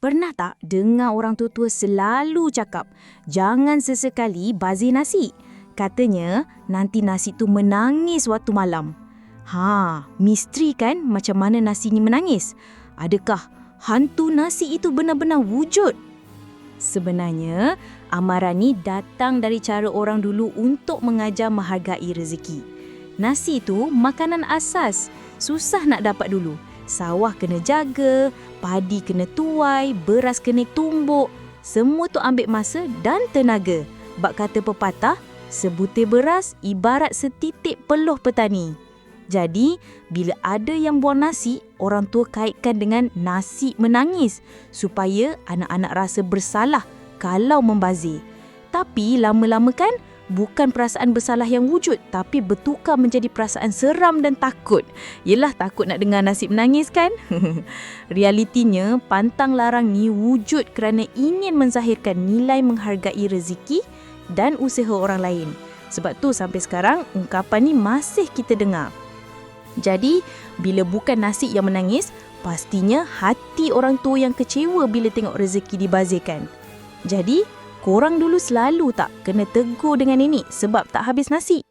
Pernah tak dengar orang tua-tua selalu cakap, jangan sesekali bazir nasi. Katanya, nanti nasi tu menangis waktu malam. Misteri kan macam mana nasi ni menangis? Adakah hantu nasi itu benar-benar wujud? Sebenarnya, amaran ni datang dari cara orang dulu untuk mengajar menghargai rezeki. Nasi tu makanan asas, susah nak dapat dulu. Sawah kena jaga, padi kena tuai, beras kena tumbuk. Semua tu ambil masa dan tenaga. Bak kata pepatah, sebutir beras ibarat setitik peluh petani. Jadi, bila ada yang buang nasi, orang tua kaitkan dengan nasi menangis supaya anak-anak rasa bersalah kalau membazir. Tapi lama-lama kan, bukan perasaan bersalah yang wujud, tapi bertukar menjadi perasaan seram dan takut. Yelah, takut nak dengar nasi menangis kan? Realitinya, pantang larang ni wujud kerana ingin menzahirkan nilai menghargai rezeki dan usaha orang lain. Sebab tu sampai sekarang, ungkapan ni masih kita dengar. Jadi, bila bukan nasi yang menangis, pastinya hati orang tua yang kecewa bila tengok rezeki dibazirkan. Jadi, korang dulu selalu tak kena tegur dengan ini sebab tak habis nasi?